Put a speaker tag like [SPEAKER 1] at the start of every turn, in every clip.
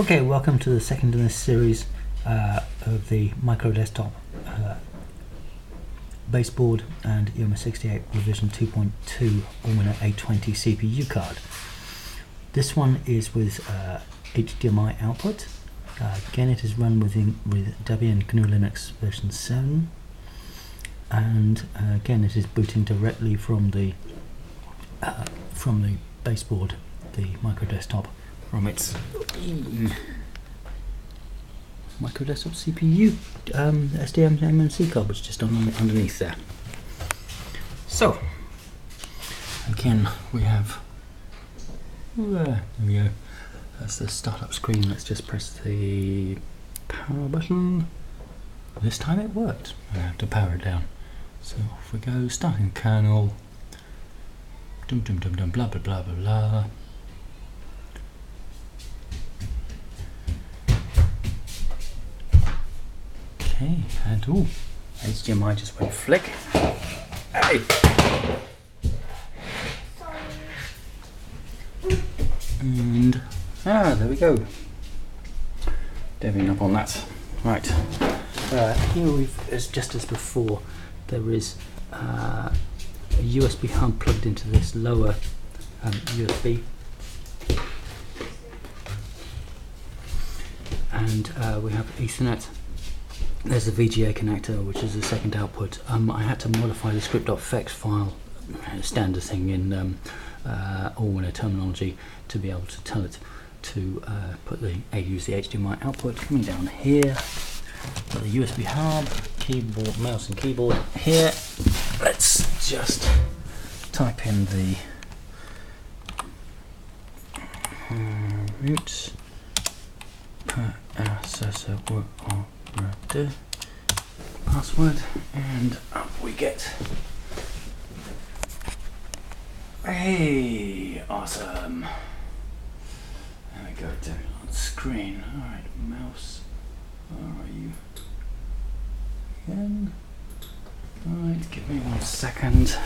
[SPEAKER 1] Okay, welcome to the second in this series of the Micro-Desktop baseboard and EOMA68 revision 2.2 A20 CPU card. This one is with HDMI output. Again, it is run with Debian GNU Linux version 7, and again it is booting directly from the baseboard, the Micro-Desktop, from its Micro-Desktop CPU SDMC card, which is just underneath there. So again, we have there we go. That's the startup screen. Let's just press the power button. This time it worked. I have to power it down. So off we go. Starting kernel. Dum dum dum dum blah blah blah blah blah. Okay, and ooh, HDMI just went flick. Hey! And there we go. Debian up on that. Right. Here just as before, there is a USB hub plugged into this lower USB, and we have Ethernet. There's the VGA connector, which is the second output. I had to modify the script.fx file, standard thing in all-winner terminology, to be able to tell it to use the HDMI output. Coming down here, got the USB hub, keyboard, mouse and keyboard here. Let's just type in the root password, and up we get. Hey, awesome. There we go, on screen. Alright, mouse, where are you? Again. Alright, give me 1 second.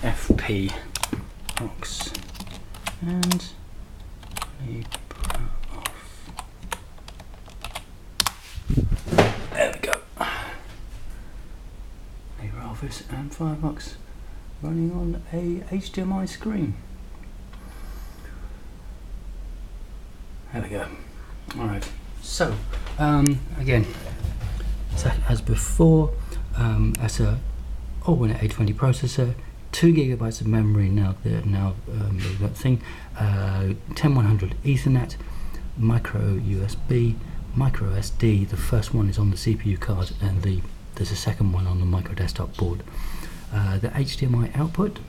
[SPEAKER 1] FP box and off. There we go. LibreOffice and Firefox running on a HDMI screen. There we go. Alright, so again, as before, as a all-winner A20 processor, 2 GB of memory now. That thing, 10100 Ethernet, micro USB, micro SD. The first one is on the CPU card, and there's a second one on the Micro-Desktop board. The HDMI output,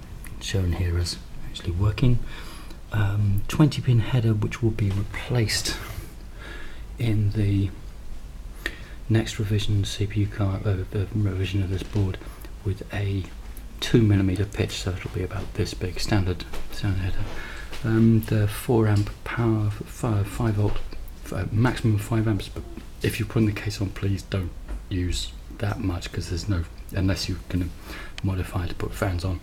[SPEAKER 1] shown here as actually working. 20-pin header, which will be replaced in the next revision CPU card, revision of this board, with a 2mm pitch, so it'll be about this big, standard header. The 4 amp power, 5 volt, maximum 5 amps. But if you put the case on, please don't use that much, because there's no, unless you're going to modify to put fans on.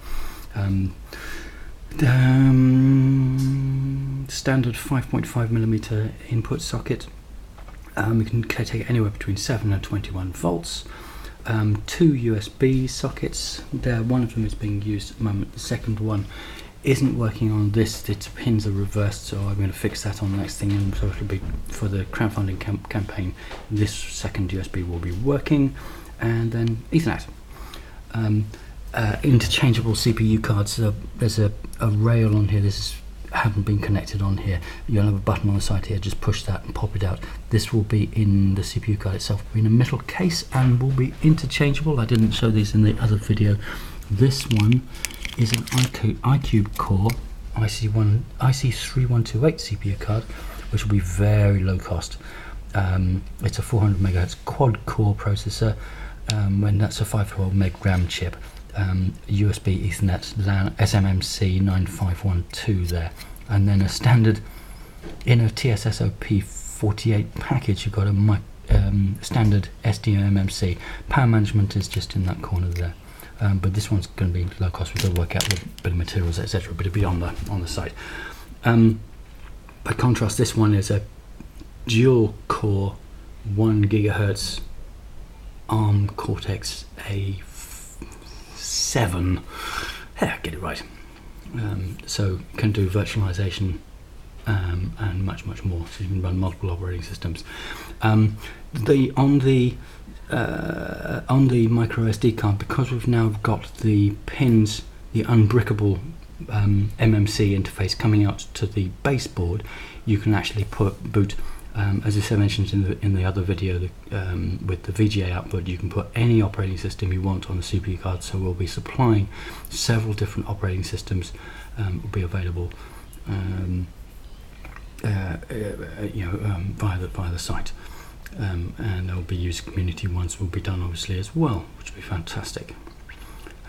[SPEAKER 1] Standard 5.5mm input socket. We can take anywhere between 7 and 21 volts. 2 USB sockets. There, one of them is being used at the moment. The second one isn't working on this. Its pins are reversed, so I'm going to fix that on the next thing. And so it'll be for the crowdfunding campaign. This second USB will be working, and then Ethernet. Interchangeable CPU cards. There's a rail on here. This haven't been connected on here. You'll have a button on the side here. Just push that and pop it out. This will be in the CPU card itself, will be in a metal case, and will be interchangeable. I didn't show these in the other video. This one is an iCube Core IC3128 CPU card, which will be very low cost. It's a 400 MHz quad core processor, when that's a 512 meg RAM chip. USB Ethernet LAN SMMC9512 there, and then a standard in a TSSOP 48 package. You've got a standard SDMMC. Power management is just in that corner there. But this one's going to be low cost. We've got to work out the bit of materials, etc. But it'll be on the site. By contrast, this one is a dual core 1 GHz ARM Cortex A7. Yeah, get it right. So can do virtualization and much more. So you can run multiple operating systems. On the micro SD card, because we've now got the pins, the unbrickable MMC interface coming out to the baseboard, you can actually boot, as I mentioned in the other video, with the VGA output, you can put any operating system you want on the CPU card. So we'll be supplying several different operating systems, will be available via the site, and there'll be user community ones will be done obviously as well, which will be fantastic.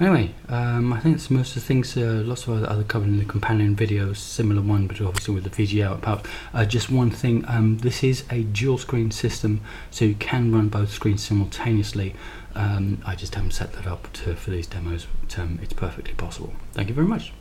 [SPEAKER 1] Anyway, I think that's most of the things. Lots of other covered in the companion videos, similar one, but obviously with the VGA output. Just one thing, this is a dual screen system, so you can run both screens simultaneously. I just haven't set that up for these demos, but it's perfectly possible. Thank you very much.